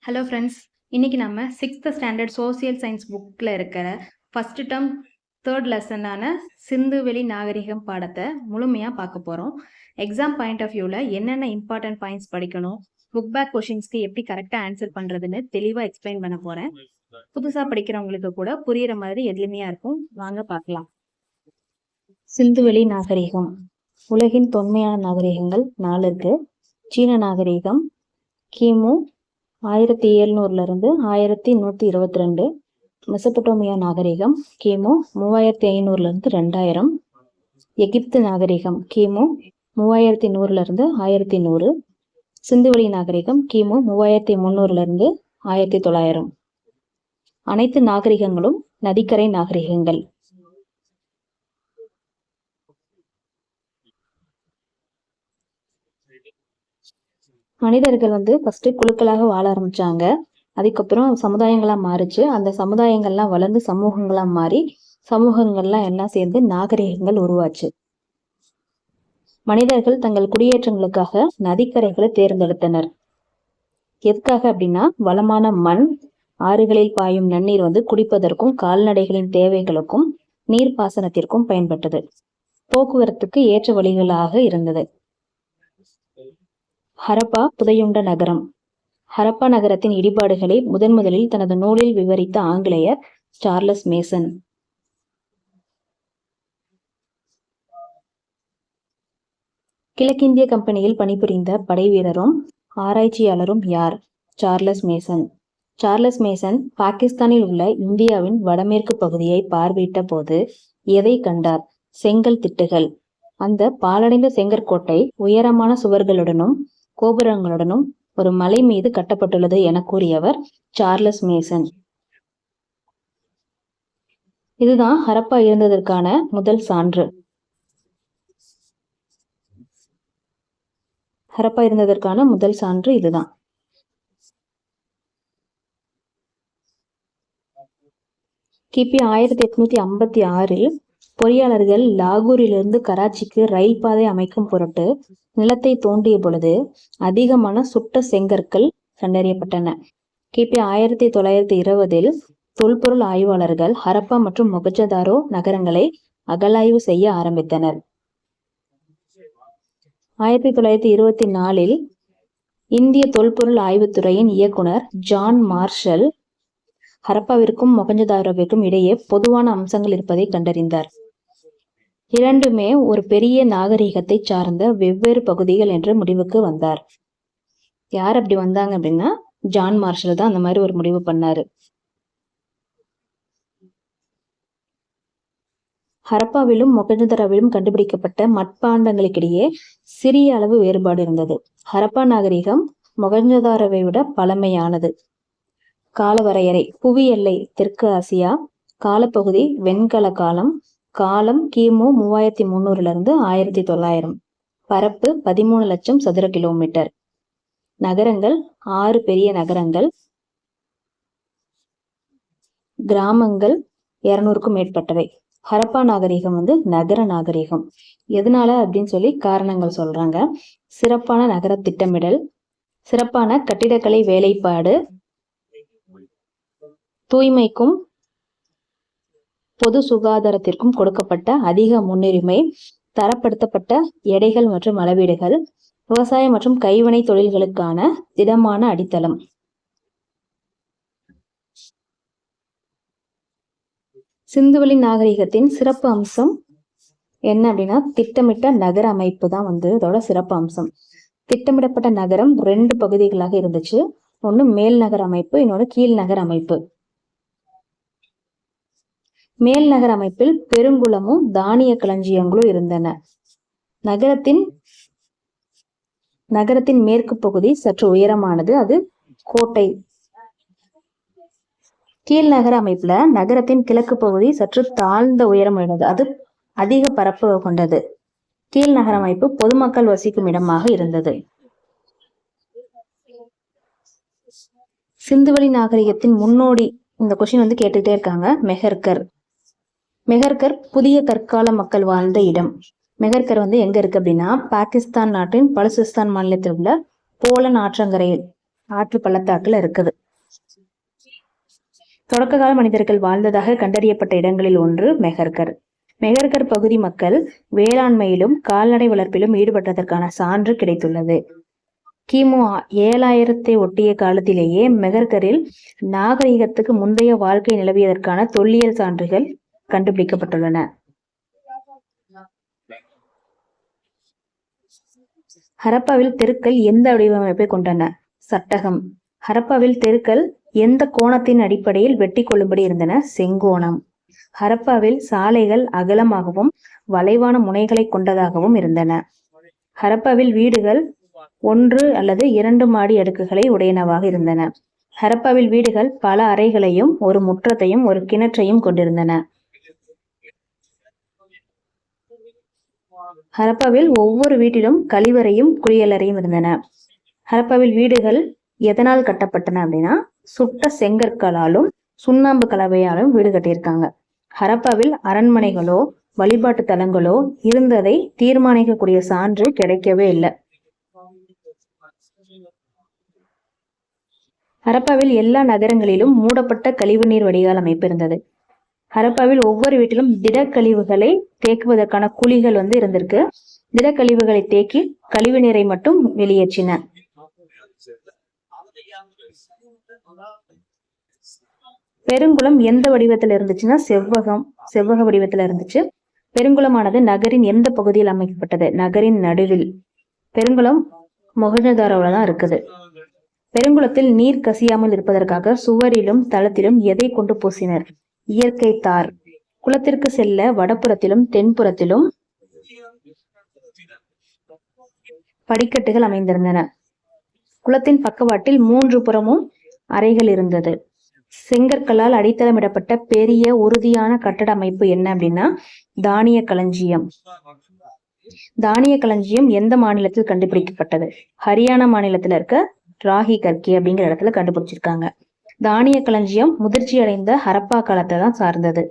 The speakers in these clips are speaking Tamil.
ஹலோ ஃப்ரெண்ட்ஸ், இன்னைக்கு நம்ம 6th ஸ்டாண்டர்ட் சோசியல் சயின்ஸ் புக்கில் இருக்கிற ஃபர்ஸ்ட் டேர்ம் 3rd லெசனான சிந்துவெளி நாகரிகம் பாடத்தை முழுமையாக பார்க்க போகிறோம். எக்ஸாம் பாயிண்ட் ஆஃப் வியூவில் என்னென்ன இம்பார்ட்டன்ட் பாயிண்ட்ஸ் படிக்கணும், புக் பேக் கொஷின்ஸ்க்கு எப்படி கரெக்டாக ஆன்சர் பண்ணுறதுன்னு தெளிவாக எக்ஸ்பிளைன் பண்ண போகிறேன். புதுசாக படிக்கிறவங்களுக்கு கூட புரிகிற மாதிரி எளிமையாக இருக்கும். வாங்க பார்க்கலாம். சிந்துவெளி நாகரிகம். உலகின் தொன்மையான நாகரிகங்கள் 4 இருக்கு. சீன நாகரிகம் கிமு 1700 1122. மெசபடோமியா நாகரிகம் கிமு 3500 2000. எகிப்து நாகரிகம் கிமு 3100 1100. சிந்துவெளி நாகரிகம் கிமு 3300 1900. அனைத்து நாகரிகங்களும் நதிக்கரை நாகரிகங்கள். மனிதர்கள் ஃபர்ஸ்ட் குழுக்களாக வாழ ஆரம்பிச்சாங்க. அதுக்கப்புறம் சமுதாயங்களா மாறிச்சு. அந்த சமுதாயங்கள்லாம் வளர்ந்து சமூகங்களா மாறி சமூகங்கள்லாம் எல்லாம் சேர்ந்து நாகரிகங்கள் உருவாச்சு. மனிதர்கள் தங்கள் குடியேற்றங்களுக்காக நதிக்கரைகளை தேர்ந்தெடுத்தனர். எதுக்காக அப்படின்னா, வளமான மண், ஆறுகளில் பாயும் நன்னீர் குடிப்பதற்கும் கால்நடைகளின் தேவைகளுக்கும் நீர்ப்பாசனத்திற்கும் பயன்பட்டது. போக்குவரத்துக்கு ஏற்ற வழிகளாக இருந்தது. ஹரப்பா புதையுண்ட நகரம். ஹரப்பா நகரத்தின் இடிபாடுகளை முதலில் தனது நூலில் விவரித்த ஆங்கிலேயர் சார்லஸ் மேசன். கிழக்கிந்திய கம்பெனியில் பணிபுரிந்த படை வீரரும் ஆராய்ச்சியாளரும் யார்? Charles Mason. சார்லஸ் மேசன் பாகிஸ்தானில் உள்ள இந்தியாவின் வடமேற்கு பகுதியை பார்வையிட்ட போது எதை கண்டார்? செங்கல் திட்டுகள். அந்த பாழடைந்த செங்கற்கோட்டை உயரமான சுவர்களுடனும் கோபுரங்களுடனும் ஒரு மலை மீது கட்டப்பட்டுள்ளது என கூறியவர் சார்லஸ் மேசன். இதுதான் ஹரப்பா இருந்ததற்கான முதல் சான்று. ஹரப்பா இருந்ததற்கான முதல் சான்று இதுதான். கிபி 1856 பொறியாளர்கள் லாகூரிலிருந்து கராச்சிக்கு ரயில் பாதை அமைக்கும் பொருட்டு நிலத்தை தோண்டிய பொழுது அதிகமான சுட்ட செங்கற்கள் கண்டறியப்பட்டன. கிபி 1920 தொல்பொருள் ஆய்வாளர்கள் ஹரப்பா மற்றும் மொகஞ்சதாரோ நகரங்களை அகழாய்வு செய்ய ஆரம்பித்தனர். 1924 இந்திய தொல்பொருள் ஆய்வுத்துறையின் இயக்குனர் ஜான் மார்ஷல் ஹரப்பாவிற்கும் மொகஞ்சதாரோவிற்கும் இடையே பொதுவான அம்சங்கள் இருப்பதை கண்டறிந்தார். இரண்டுமே ஒரு பெரிய நாகரிகத்தை சார்ந்த வெவ்வேறு பகுதிகள் என்ற முடிவுக்கு வந்தார். யார் அப்படி வந்தாங்க அப்படின்னா, ஜான் மார்ஷல் தான் அந்த மாதிரி ஒரு முடிவு பண்ணாரு. ஹரப்பாவிலும் மொகஞ்சதாரோவிலும் கண்டுபிடிக்கப்பட்ட மட்பாண்டங்களுக்கிடையே சிறிய அளவு வேறுபாடு இருந்தது. ஹரப்பா நாகரிகம் மொகஞ்சதாரோவை விட பழமையானது. காலவரையறை. புவி எல்லை தெற்கு ஆசியா. காலப்பகுதி வெண்கல காலம். காலம் கிமு 3300 1900. பரப்பு 13 லட்சம் சதுர கிலோமீட்டர். நகரங்கள் 6 பெரிய நகரங்கள். கிராமங்கள் 200க்கும் மேற்பட்டவை. ஹரப்பா நாகரிகம் நகர நாகரிகம். எதனால அப்படின்னு சொல்லி காரணங்கள் சொல்றாங்க. சிறப்பான நகர திட்டமிடல், சிறப்பான கட்டிடக்கலை வேலைப்பாடு, தூய்மைக்கும் பொது சுகாதாரத்திற்கும் கொடுக்கப்பட்ட அதிக முன்னுரிமை, தரப்படுத்தப்பட்ட எடைகள் மற்றும் அளவீடுகள், விவசாயம் மற்றும் கைவினை தொழில்களுக்கான திடமான அடித்தளம். சிந்துவெளி நாகரிகத்தின் சிறப்பு அம்சம் என்ன அப்படின்னா, திட்டமிட்ட நகர அமைப்பு தான் இதோட சிறப்பு அம்சம். திட்டமிடப்பட்ட நகரம் 2 பகுதிகளாக இருந்துச்சு. ஒன்று மேல் நகர அமைப்பு, இன்னொன்று கீழ் நகர அமைப்பு. மேல் நகர அமைப்பில் பெருங்குளமும் தானிய களஞ்சியங்களும் இருந்தன. நகரத்தின் மேற்கு பகுதி சற்று உயரமானது, அது கோட்டை. கீழ் நகர அமைப்புல நகரத்தின் கிழக்கு பகுதி சற்று தாழ்ந்த உயரம் உள்ளது, அது அதிக பரப்பு கொண்டது. கீழ் நகர அமைப்பு பொதுமக்கள் வசிக்கும் இடமாக இருந்தது. சிந்துவெளி நாகரிகத்தின் முன்னோடி, இந்த கொஸ்டின் கேட்டுட்டே இருக்காங்க. மெஹர்கர். மெஹர்கர் புதிய கற்கால மக்கள் வாழ்ந்த இடம். மெஹர்கர் எங்க இருக்கு அப்படின்னா, பாகிஸ்தான் நாட்டின் பலுசிஸ்தான் மாநிலத்தில் உள்ள போலன் ஆற்றங்கரையில் ஆற்று பள்ளத்தாக்குல இருக்குது. தொடக்க கால மனிதர்கள் வாழ்ந்ததாக கண்டறியப்பட்ட இடங்களில் ஒன்று மெஹர்கர். மெஹர்கர் பகுதி மக்கள் வேளாண்மையிலும் கால்நடை வளர்ப்பிலும் ஈடுபட்டதற்கான சான்று கிடைத்துள்ளது. கிமு 7000 ஒட்டிய காலத்திலேயே மெஹர்கரில் நாகரிகத்துக்கு முந்தைய வாழ்க்கை நிலவியதற்கான தொல்லியல் சான்றுகள் கண்டுபிடிக்கப்பட்டுள்ளன. ஹரப்பாவில் தெருக்கள் எந்த வடிவமைப்பை கொண்டன? சட்டகம். ஹரப்பாவில் தெருக்கள் எந்த கோணத்தின் அடிப்படையில் வெட்டி கொள்ளும்படி இருந்தன? செங்கோணம். ஹரப்பாவில் சாலைகள் அகலமாகவும் வளைவான முனைகளை கொண்டதாகவும் இருந்தன. ஹரப்பாவில் வீடுகள் 1 அல்லது 2 மாடி அடுக்குகளை உடையனவாக இருந்தன. ஹரப்பாவில் வீடுகள் பல அறைகளையும் ஒரு முற்றத்தையும் ஒரு கிணற்றையும் கொண்டிருந்தன. ஹரப்பாவில் ஒவ்வொரு வீட்டிலும் கழிவறையும் குளியலறையும் இருந்தன. ஹரப்பாவில் வீடுகள் எதனால் கட்டப்பட்டன அப்படின்னா சுட்ட செங்கற்களாலும் சுண்ணாம்பு கலவையாலும் வீடு கட்டியிருக்காங்க. ஹரப்பாவில் அரண்மனைகளோ வழிபாட்டு தலங்களோ இருந்ததை தீர்மானிக்கக்கூடிய சான்று கிடைக்கவே இல்லை. ஹரப்பாவில் எல்லா நகரங்களிலும் மூடப்பட்ட கழிவுநீர் வடிகால் அமைப்பு இருந்தது. ஹரப்பாவில் ஒவ்வொரு வீட்டிலும் திடக்கழிவுகளை தேக்குவதற்கான குழிகள் இருந்திருக்கு. திடக்கழிவுகளை தேக்கி கழிவு நீரை மட்டும் வெளியேற்றின. பெருங்குளம் எந்த வடிவத்துல இருந்துச்சுன்னா செவ்வக வடிவத்துல இருந்துச்சு. பெருங்குளமானது நகரின் எந்த பகுதியில் அமைக்கப்பட்டது? நகரின் நடுவில். பெருங்குளம் மொஹஞ்சதாரோல தான் இருக்குது. பெருங்குளத்தில் நீர் கசியாமல் இருப்பதற்காக சுவரிலும் தளத்திலும் எதை கொண்டு பூசினர்? இயற்கை தார். குளத்திற்கு செல்ல வடபுறத்திலும் தென்புறத்திலும் படிக்கட்டுகள் அமைந்திருந்தன. குளத்தின் பக்கவாட்டில் 3 புறமும் அறைகள் இருந்தது. செங்கற்களால் அடித்தளமிடப்பட்ட பெரிய உறுதியான கட்டட அமைப்பு என்ன அப்படின்னா தானிய களஞ்சியம். தானிய களஞ்சியம் எந்த மாநிலத்தில் கண்டுபிடிக்கப்பட்டது? ஹரியானா மாநிலத்துல இருக்க ராகி கர்கி அப்படிங்கிற இடத்துல கண்டுபிடிச்சிருக்காங்க. தானிய களஞ்சியம் முதிர்ச்சி அடைந்த ஹரப்பா காலத்தை தான் சார்ந்தது.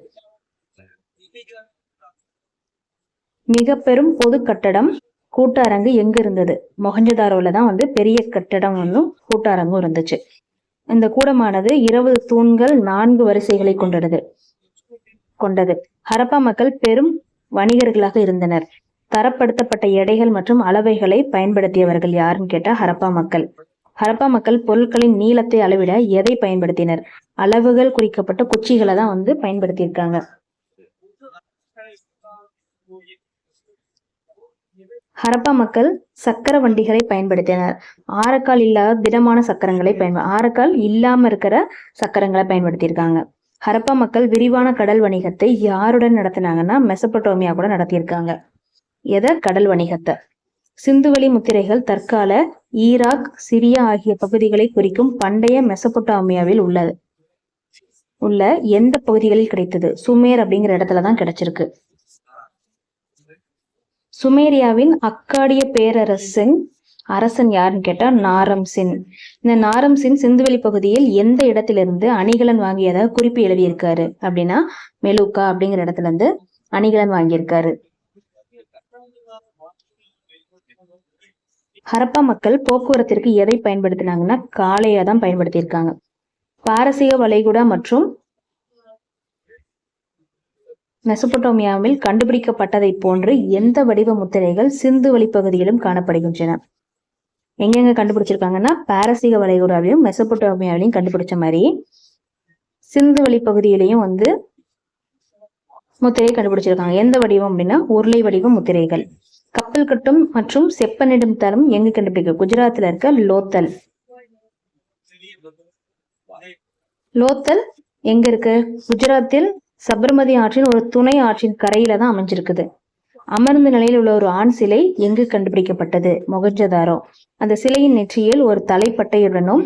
மிக பெரும் பொது கட்டடம் கூட்டரங்கு எங்க இருந்தது? மொஹஞ்சதாரோல தான் பெரிய கட்டடம் கூட்டரங்கும் இருந்துச்சு. இந்த கூடமானது 20 தூண்கள் 4 வரிசைகளை கொண்டது. ஹரப்பா மக்கள் பெரும் வணிகர்களாக இருந்தனர். தரப்படுத்தப்பட்ட எடைகள் மற்றும் அளவைகளை பயன்படுத்தியவர்கள் யாருன்னு கேட்டா ஹரப்பா மக்கள். ஹரப்பா மக்கள் பொருட்களின் நீளத்தை அளவிட எதை பயன்படுத்தினர்? அளவுகள் குறிக்கப்பட்ட குச்சிகளை தான் பயன்படுத்தியிருக்காங்க. ஹரப்பா மக்கள் சக்கர வண்டிகளை பயன்படுத்தினர். ஆரக்கால் இல்லாத திடமான சக்கரங்களை ஆரக்கால் இல்லாம இருக்கிற சக்கரங்களை பயன்படுத்தியிருக்காங்க. ஹரப்பா மக்கள் விரிவான கடல் வணிகத்தை யாருடன் நடத்தினாங்கன்னா மெசபடோமியா கூட நடத்தியிருக்காங்க. கடல் வணிகத்தை. சிந்துவெளி முத்திரைகள் தற்கால ஈராக், சிரியா ஆகிய பகுதிகளை குறிக்கும் பண்டைய மெசபடோமியாவில் உள்ள எந்த பகுதிகளில் கிடைத்தது? சுமேர் அப்படிங்கிற இடத்துலதான் கிடைச்சிருக்கு. சுமேரியாவின் அக்காடிய பேரரசின் அரசன் யாருன்னு கேட்டா நாரம்சின். இந்த நாரம்சின் சிந்துவெளி பகுதியில் எந்த இடத்திலிருந்து அணிகலன் வாங்கியதாக குறிப்பு எழுதியிருக்காரு அப்படின்னா மெலுக்கா அப்படிங்கிற இடத்துல இருந்து அணிகலன் வாங்கியிருக்காரு. ஹரப்பா மக்கள் போக்குவரத்திற்கு எதை பயன்படுத்தினாங்கன்னா காளையா தான் பயன்படுத்தியிருக்காங்க. பாரசீக வளைகுடா மற்றும் மெசபடோமியாவில் கண்டுபிடிக்கப்பட்டதை போன்று எந்த வடிவ முத்திரைகள் சிந்துவெளி பகுதியிலும் காணப்படுகின்றன? எங்கெங்க கண்டுபிடிச்சிருக்காங்கன்னா பாரசீக வளைகுடாவிலும் மெசபடோமியாவிலையும் கண்டுபிடிச்ச மாதிரி சிந்துவெளி பகுதியிலையும் முத்திரையை கண்டுபிடிச்சிருக்காங்க. எந்த வடிவம் அப்படின்னா உருளை வடிவ முத்திரைகள். கப்பல் கட்டும் மற்றும் செப்பனிடும் தரம் எங்க கண்டுபிடிக்க? குஜராத்ல இருக்க லோத்தல் எங்க இருக்கு? குஜராத்தில் சபர்மதி ஆற்றின் ஒரு துணை ஆற்றின் கரையில தான் அமைஞ்சிருக்குது. அமர்ந்த நிலையில் உள்ள ஒரு ஆண் சிலை எங்கு கண்டுபிடிக்கப்பட்டது? மொஹஞ்சதாரோ. அந்த சிலையின் நெற்றியில் ஒரு தலைப்பட்டையுடனும்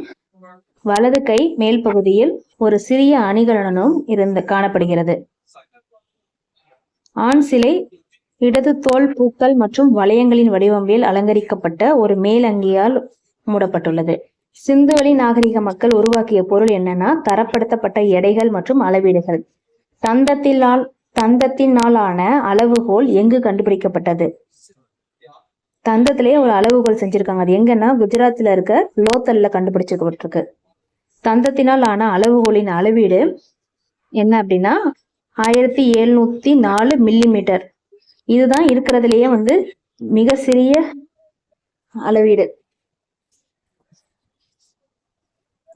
வலது கை மேல் பகுதியில் ஒரு சிறிய அணிகலனும் காணப்படுகிறது. ஆண் சிலை இடது தோல் பூக்கள் மற்றும் வளையங்களின் வடிவமைப்பில் அலங்கரிக்கப்பட்ட ஒரு மேலங்கியால் மூடப்பட்டுள்ளது. சிந்துவெளி நாகரிக மக்கள் உருவாக்கிய பொருள் என்னன்னா தரப்படுத்தப்பட்ட எடைகள் மற்றும் அளவீடுகள். தந்தத்தினாலான அளவுகோல் எங்கு கண்டுபிடிக்கப்பட்டது? தந்தத்திலேயே ஒரு அளவுகோல் செஞ்சிருக்காங்க. அது எங்கன்னா குஜராத்தில் இருக்க லோத்தல்ல கண்டுபிடிச்சிக்கப்பட்டிருக்கு. தந்தத்தினால் ஆன அளவுகோலின் அளவீடு என்ன அப்படின்னா 1704 மில்லிமீட்டர். இதுதான் இருக்கிறதுலேயே மிக சிறிய அளவீடு.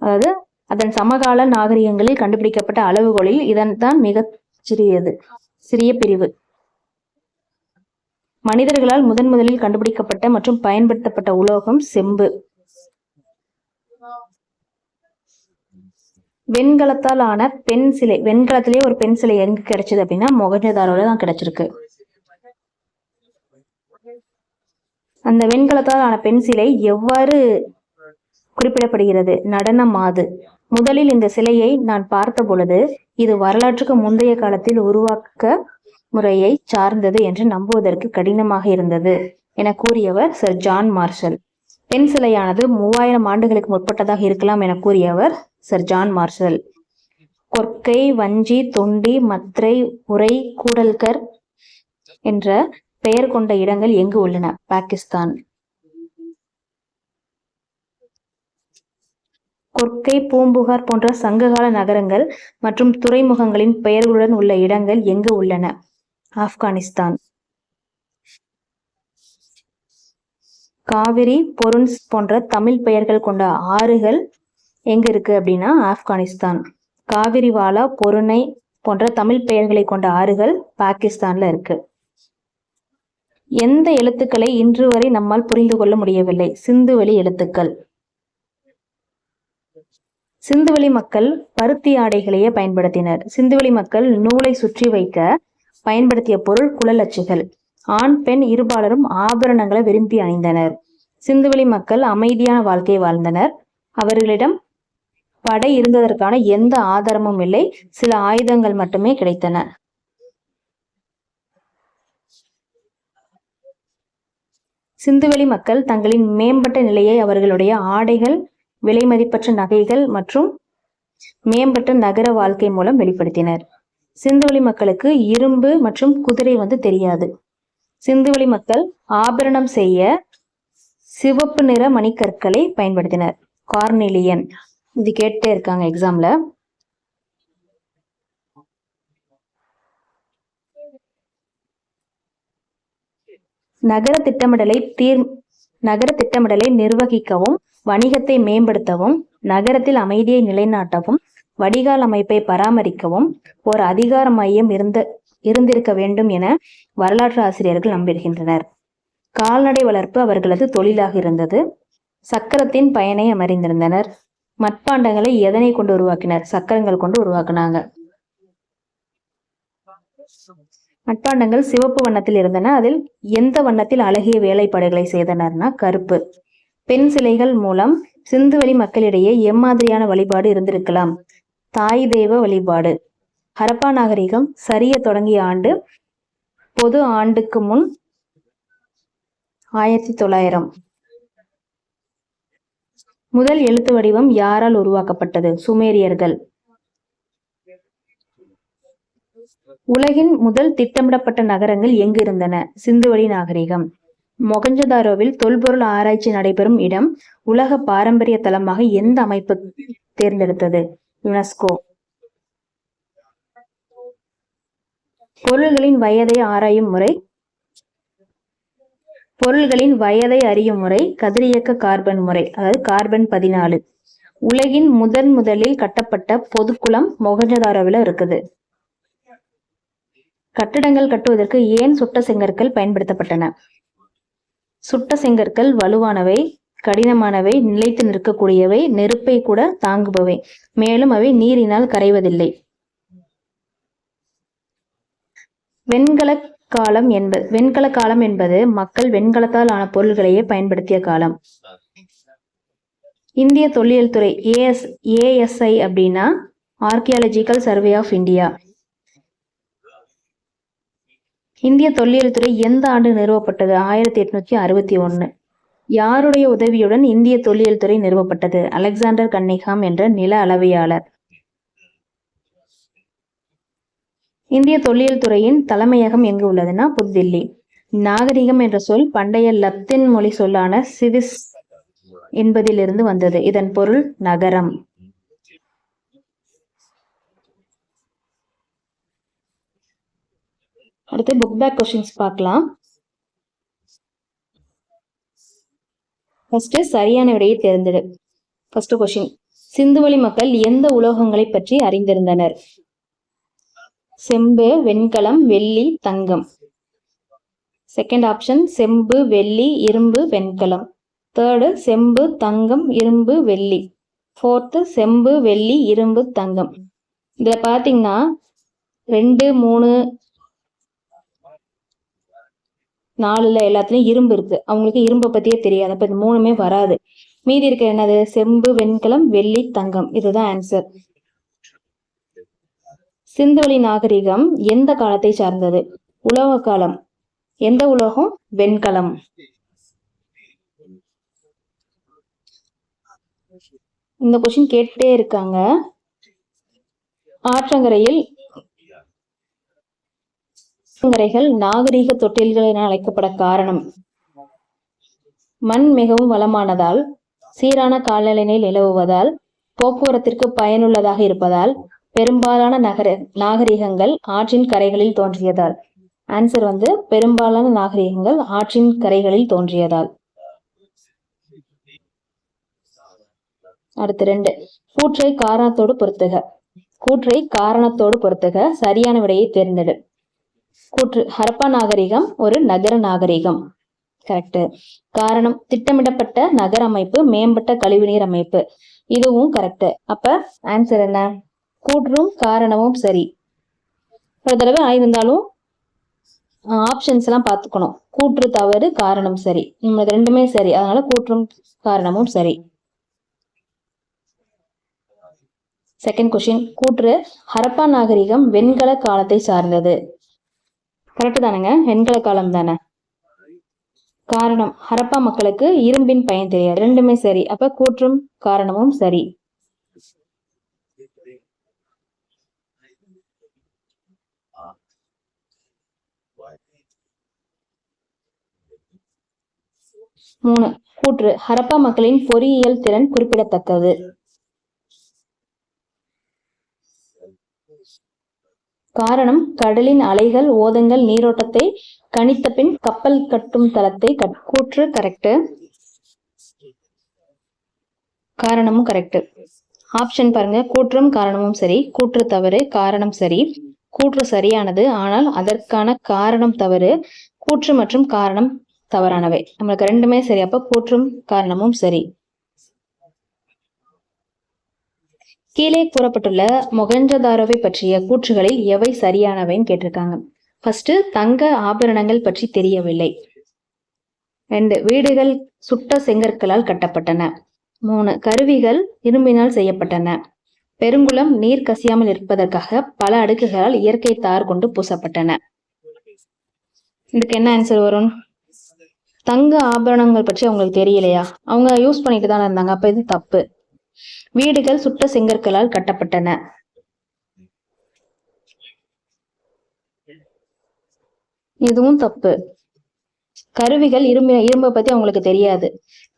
அதாவது அதன் சமகால நாகரிகங்களில் கண்டுபிடிக்கப்பட்ட அளவுகோலில் இதன் தான் மிக சிறிய பிரிவு. மனிதர்களால் முதலில் கண்டுபிடிக்கப்பட்ட மற்றும் பயன்படுத்தப்பட்ட உலோகம் செம்பு. வெண்கலத்தால் ஆன பெண் சிலை. வெண்கலத்திலே ஒரு பெண் சிலை எங்க கிடைச்சது அப்படின்னா மொகஞ்சதாரோல தான் கிடைச்சிருக்கு. அந்த வெண்கலத்தால் ஆன பெண் சிலை எவ்வாறு குறிப்பிடப்படுகிறது? நடன மாது. முதலில் இந்த சிலையை நான் பார்த்த பொழுது இது வரலாற்றுக்கு முந்தைய காலத்தில் உருவாக்க முறையை சார்ந்தது என்று நம்புவதற்கு கடினமாக இருந்தது என கூறியவர் சர் ஜான் மார்ஷல். பெண் சிலையானது 3000 ஆண்டுகளுக்கு முற்பட்டதாக இருக்கலாம் என கூறியவர் சர் ஜான் மார்ஷல். கொர்க்கை, வஞ்சி, தொண்டி, மத்ரை, உரை, கூடல்கர் என்ற பெயர் கொண்ட இடங்கள் எங்கு உள்ளன? பாகிஸ்தான். கொர்க்கை, பூம்புகார் போன்ற சங்ககால நகரங்கள் மற்றும் துறைமுகங்களின் பெயர்களுடன் உள்ள இடங்கள் எங்கு உள்ளன? ஆப்கானிஸ்தான். காவிரி, பொருன்ஸ் போன்ற தமிழ் பெயர்கள் கொண்ட ஆறுகள் எங்க இருக்கு அப்படின்னா ஆப்கானிஸ்தான். காவிரி, வாலா, பொருணை போன்ற தமிழ் பெயர்களை கொண்ட ஆறுகள் பாகிஸ்தான்ல இருக்கு. எந்த எழுத்துக்களை இன்று வரை நம்மால் புரிந்து கொள்ள முடியவில்லை? சிந்துவெளி எழுத்துக்கள். சிந்துவெளி மக்கள் பருத்தி ஆடைகளையே பயன்படுத்தினர். சிந்துவெளி மக்கள் நூலை சுற்றி வைக்க பயன்படுத்திய பொருள் குழல் அச்சுகள். ஆண் பெண் இருபாலரும் ஆபரணங்களை விரும்பி அணிந்தனர். சிந்துவெளி மக்கள் அமைதியான வாழ்க்கை வாழ்ந்தனர். அவர்களிடம் படை இருந்ததற்கான எந்த ஆதாரமும் இல்லை. சில ஆயுதங்கள் மட்டுமே கிடைத்தன. சிந்துவெளி மக்கள் தங்களின் மேம்பட்ட நிலையை அவர்களுடைய ஆடைகள், விலை மதிப்பற்ற நகைகள் மற்றும் மேம்பட்ட நகர வாழ்க்கை மூலம் வெளிப்படுத்தினர். சிந்துவெளி மக்களுக்கு இரும்பு மற்றும் குதிரை தெரியாது. சிந்துவெளி மக்கள் ஆபரணம் செய்ய சிவப்பு நிற மணிக்கற்களை பயன்படுத்தினர். கார்னிலியன். இது கேட்டே இருக்காங்க எக்ஸாம்ல. நகர திட்டமிடலை நிர்வகிக்கவும், வணிகத்தை மேம்படுத்தவும், நகரத்தில் அமைதியை நிலைநாட்டவும், வடிகால் அமைப்பை பராமரிக்கவும் ஒரு அதிகார மையம் இருந்திருக்க வேண்டும் என வரலாற்று ஆசிரியர்கள் நம்புகின்றனர். கால்நடை வளர்ப்பு அவர்களது தொழிலாக இருந்தது. சக்கரத்தின் பயனை அறிந்திருந்தனர். மட்பாண்டங்களை எதனை கொண்டு உருவாக்கினர்? சக்கரங்கள் கொண்டு உருவாக்குனாங்க. மட்பாண்டங்கள் சிவப்பு வண்ணத்தில் இருந்தன. அதில் எந்த வண்ணத்தில் அழகிய வேலைப்பாடுகளை செய்தனர்னா கருப்பு. பெண் சிலைகள் மூலம் சிந்துவெளி மக்களிடையே எம்மாதிரியான வழிபாடு இருந்திருக்கலாம்? தாய் தெய்வ வழிபாடு. ஹரப்பா நாகரிகம் சரிய தொடங்கிய ஆண்டு பொது ஆண்டுக்கு முன் 1900. முதல் எழுத்து வடிவம் யாரால் உருவாக்கப்பட்டது? சுமேரியர்கள். உலகின் முதல் திட்டமிடப்பட்ட நகரங்கள் எங்கு இருந்தன? சிந்துவெளி நாகரிகம். மொகஞ்சதாரோவில் தொல்பொருள் ஆராய்ச்சி நடைபெறும் இடம் உலக பாரம்பரிய தலமாக எந்த அமைப்பு தேர்ந்தெடுத்தது? யுனெஸ்கோ. பொருள்களின் வயதை அறியும் முறை கதிரியக்க கார்பன் முறை, அதாவது கார்பன் 14. உலகின் முதலில் கட்டப்பட்ட பொதுக்குளம் மொகஞ்சதாரோவில் இருக்குது. கட்டிடங்கள் கட்டுவதற்கு ஏன் சுட்ட செங்கற்கள் பயன்படுத்தப்பட்டன? சுட்ட செங்கற்கள் வலுவானவை, கடினமானவை, நிலைத்து நிற்கக்கூடியவை, நெருப்பை கூட தாங்குபவை, மேலும் அவை நீரினால் கரைவதில்லை. வெண்கல காலம் என்பது மக்கள் வெண்கலத்தால் ஆன பொருள்களையே பயன்படுத்திய காலம். இந்திய தொல்லியல் துறை ASI அப்படின்னா ஆர்கியாலஜிக்கல் சர்வே ஆஃப் இந்தியா. இந்திய தொல்லியல் துறை எந்த ஆண்டு நிறுவப்பட்டது? 1861. யாருடைய உதவியுடன் இந்திய தொல்லியல் துறை நிறுவப்பட்டது? அலெக்சாண்டர் கன்னிங்ஹாம் என்ற நில அளவையாளர். இந்திய தொல்லியல் துறையின் தலைமையகம் எங்கு உள்ளதுன்னா புதுதில்லி. நாகரிகம் என்ற சொல் பண்டைய லத்தீன் மொழி சொல்லான சிவிஸ் என்பதிலிருந்து வந்தது. இதன் பொருள் நகரம். அடுத்து புக் பேக் கொஸ்டின்ஸ் பார்க்கலாம். ஃபர்ஸ்ட் சரியான விடையை தேர்ந்தெடு. ஃபர்ஸ்ட் கொஸ்டின், சிந்துவெளி மக்கள் எந்த உலோகங்களை பற்றி அறிந்திருந்தனர்? செம்பு, வெண்கலம், வெள்ளி, தங்கம். செகண்ட் ஆப்ஷன் செம்பு, வெள்ளி, இரும்பு, வெண்கலம். தேர்டு செம்பு, தங்கம், இரும்பு, வெள்ளி. ஃபோர்த்து செம்பு, வெள்ளி, இரும்பு, தங்கம். இதுல பாத்தீங்கன்னா 2, 3, 4ல எல்லாத்துலயும் இரும்பு இருக்கு. அவங்களுக்கு இரும்பை பத்தியே தெரியாது. அப்ப இது 3மே வராது. மீதி இருக்க என்னது? செம்பு, வெண்கலம், வெள்ளி, தங்கம். இதுதான் ஆன்சர். சிந்துவெளி நாகரிகம் எந்த காலத்தை சார்ந்தது? உலோக காலம். எந்த உலோகம்? வெண்கலம். இந்த கொஸ்டின் கேட்டுட்டே இருக்காங்க. ஆற்றங்கரையில் நாகரீக தொட்டில்கள் என அழைக்கப்பட காரணம்? மண் மிகவும் வளமானதால், சீரான காலநிலை நிலவுவதால், போக்குவரத்திற்கு பயனுள்ளதாக இருப்பதால், பெரும்பாலான நாகரிகங்கள் ஆற்றின் கரைகளில் தோன்றியதால். ஆன்சர் பெரும்பாலான நாகரிகங்கள் ஆற்றின் கரைகளில் தோன்றியதால். அடுத்து 2, கூற்றை காரணத்தோடு பொருத்துக. கூற்றை காரணத்தோடு பொருத்துக. சரியான விடையை தேர்ந்தெடு. கூற்று, ஹரப்பா நாகரிகம் ஒரு நகர நாகரிகம். கரெக்ட். காரணம், திட்டமிடப்பட்ட நகர அமைப்பு, மேம்பட்ட கழிவுநீர் அமைப்பு. இதுவும் கரெக்ட். அப்ப ஆன்சர் என்ன? கூற்றும் காரணமும் சரி. ஒரு தடவை ஆயிருந்தாலும் ஆப்ஷன்ஸ் எல்லாம் பார்த்துக்கணும். கூற்று தவறு, காரணம் சரி. உங்களுக்கு 2மே சரி. அதனால கூற்றும் காரணமும் சரி. செகண்ட் கொஸ்டின், கூற்று ஹரப்பா நாகரிகம் வெண்கல காலத்தை சார்ந்தது. கரெக்ட் தானுங்க, வெண்கல காலம் தானே. காரணம், ஹரப்பா மக்களுக்கு இரும்பின் பயன் தெரியாது. 2மே சரி. அப்ப கூற்றும் காரணமும் சரி. மூணு, கூற்று ஹரப்பா மக்களின் பொறியியல் திறன் குறிப்பிடத்தக்கது. காரணம், கடலின் அலைகள் ஓதங்கள் நீரோட்டத்தை கணித்த பின் கப்பல் கட்டும் தளத்தை கூற்று கரெக்ட். காரணமும் கரெக்ட். ஆப்ஷன் பாருங்க, கூற்றும் காரணமும் சரி, கூற்று தவறு, காரணம் சரி. கூற்று சரியானது, ஆனால் அதற்கான காரணம் தவறு. கூற்று மற்றும் காரணம் தவறானவை. நம்மளுக்கு 2மே சரி. அப்ப கூற்றும் காரணமும் சரி. கீழே கூறப்பட்டுள்ள மொகஞ்சதாரோவை பற்றிய கூற்றுகளில் எவை சரியானவைன்னு கேட்டிருக்காங்க. ஃபர்ஸ்ட், தங்க ஆபரணங்கள் பற்றி தெரியவில்லை. 2, வீடுகள் சுட்ட செங்கற்களால் கட்டப்பட்டன. 3, கருவிகள் இரும்பினால் செய்யப்பட்டன. பெருங்குளம் நீர் கசியாமல் இருப்பதற்காக பல அடுக்குகளால் இயற்கை தார் கொண்டு பூசப்பட்டன. இதுக்கு என்ன ஆன்சர் வரும்? தங்க ஆபரணங்கள் பற்றி அவங்களுக்கு தெரியலையா? அவங்க யூஸ் பண்ணிட்டு தானே இருந்தாங்க. அப்ப இது தப்பு. வீடுகள் சுட்ட செங்கற்களால் கட்டப்பட்டன. இதுவும் தப்பு. கருவிகள் இரும்பை பத்தி அவங்களுக்கு தெரியாது.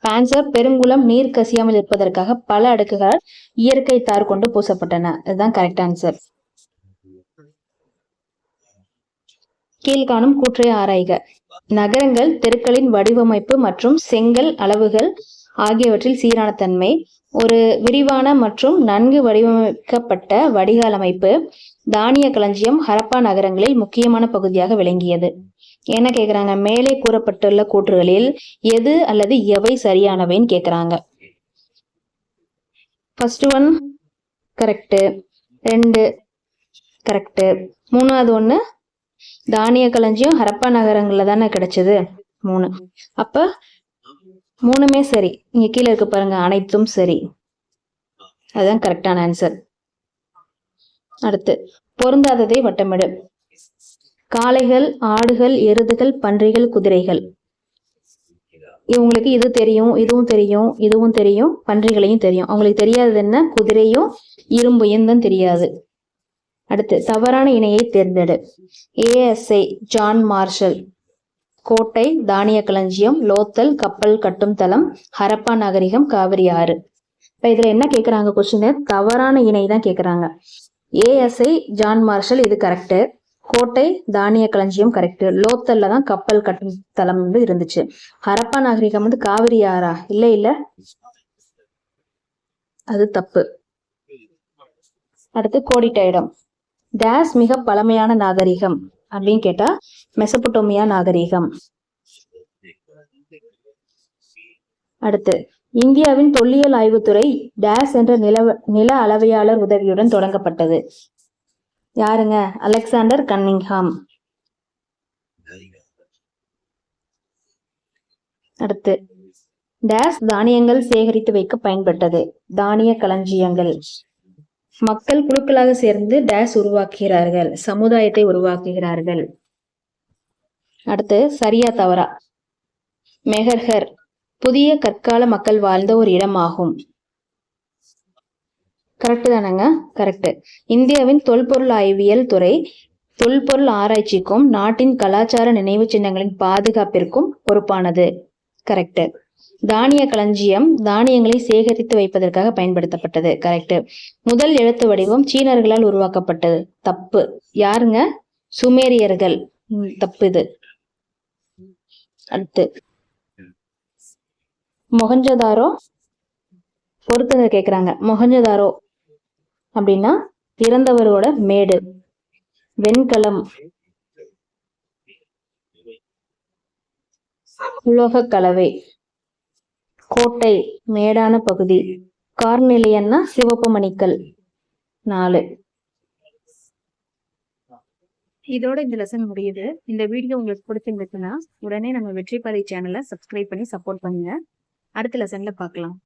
ஆன்சர், பெருங்குளம் நீர் கசியாமல் இருப்பதற்காக பல அடுக்குகளால் இயற்கை தார் கொண்டு பூசப்பட்டன. இதுதான் கரெக்ட் ஆன்சர். கீழ்காணும் கூற்றை ஆராய்க. நகரங்கள் தெருக்களின் வடிவமைப்பு மற்றும் செங்கல் அளவுகள் ஆகியவற்றில் சீரான தன்மை, ஒரு விரிவான மற்றும் நன்கு வடிவமைக்கப்பட்ட வடிகால் அமைப்பு, தானிய களஞ்சியம் ஹரப்பா நகரங்களில் முக்கியமான பகுதியாக விளங்கியது. என்ன கேக்குறாங்க? மேலே கூறப்பட்டுள்ள கூற்றுகளில் எது அல்லது எவை சரியானவைன்னு கேக்குறாங்க. ஃபர்ஸ்ட் ஒன் கரெக்ட், 2 கரெக்ட், 3வது ஒண்ணு தானிய களஞ்சியம் ஹரப்பா நகரங்கள்ல தானே கிடைச்சது. 3. அப்ப 3மே சரி. இங்க கீழே இருக்கு பாருங்க, அனைத்தும் சரி. அதுதான் கரெக்டான ஆன்சர். அடுத்து, பொருந்தாததை வட்டமிடு. காளைகள், ஆடுகள், எருதுகள், பன்றிகள், குதிரைகள். இவங்களுக்கு இது தெரியும், இதுவும் தெரியும், இதுவும் தெரியும், பன்றிகளையும் தெரியும். அவங்களுக்கு தெரியாதது என்ன? குதிரையும் இரும்பையும் தான் தெரியாது. அடுத்து, தவறான இணையை தேர்ந்தெடு. ASI ஜான் மார்ஷல் கோட்டை, தானிய களஞ்சியம், லோத்தல், கப்பல் கட்டும் தளம், ஹரப்பா நாகரிகம், காவிரி ஆறு. இப்ப இதுல என்ன கேக்குறாங்க கொஸ்டின்? தவறான இணை தான் கேக்குறாங்க. ஏஎஸ்ஐ ஜான் மார்ஷல் இது கரெக்ட். கோட்டை தானிய களஞ்சியம் கரெக்ட். லோத்தல்ல தான் கப்பல் கட்டும் தளம் வந்து இருந்துச்சு. ஹரப்பா நாகரிகம் வந்து காவிரி ஆறா? இல்ல அது தப்பு. அடுத்து கோடிட்ட இடம். டேஸ் மிக பழமையான நாகரிகம் அப்படின்னு கேட்டா மெசபடோமியா நாகரிகம். அடுத்து இந்தியாவின் தொல்லியல் ஆய்வுத்துறை டேஸ் என்ற நில அளவையாளர் உதவியுடன் தொடங்கப்பட்டது. யாருங்க? Alexander Cunningham. அடுத்து டேஸ் தானியங்கள் சேகரித்து வைக்க பயன்பட்டது. தானிய களஞ்சியங்கள். மக்கள் குழுக்களாக சேர்ந்து டேஸ் உருவாக்குகிறார்கள், சமுதாயத்தை உருவாக்குகிறார்கள். அடுத்து சரியா தவறா? மெஹர்ஹர் புதிய கற்கால மக்கள் வாழ்ந்த ஒரு இடமாகும். கரெக்ட் தானங்க? கரெக்ட். இந்தியாவின் தொல்பொருள் ஆய்வியல் துறை தொல்பொருள் ஆராய்ச்சிக்கும் நாட்டின் கலாச்சார நினைவு சின்னங்களின் பாதுகாப்பிற்கும் பொறுப்பானது. கரெக்ட். தானிய களஞ்சியம் தானியங்களை சேகரித்து வைப்பதற்காக பயன்படுத்தப்பட்டது. கரெக்ட். முதல் எழுத்து வடிவம் சீனர்களால் உருவாக்கப்பட்டது. தப்பு. யாருங்க? சுமேரியர்கள். தப்பு இது. அடுத்து மொஹஞ்சதாரோ பொறுத்ததை கேக்குறாங்க. மொஹஞ்சதாரோ அப்படின்னா இறந்தவரோட மேடு. வெண்கலம், உலோக கலவை. கோட்டை மேடான பகுதி. கார்னிலியன்னா சிவப்பு மணிக்கல். 4. இதோட இந்த லெசன் முடியுது. இந்த வீடியோ உங்களுக்கு பிடிச்சிருந்துச்சுன்னா உடனே நம்ம வெற்றி பாதை சேனலை சப்ஸ்கிரைப் பண்ணி சப்போர்ட் பண்ணுங்க. அடுத்த லெசன்ல பார்க்கலாம்.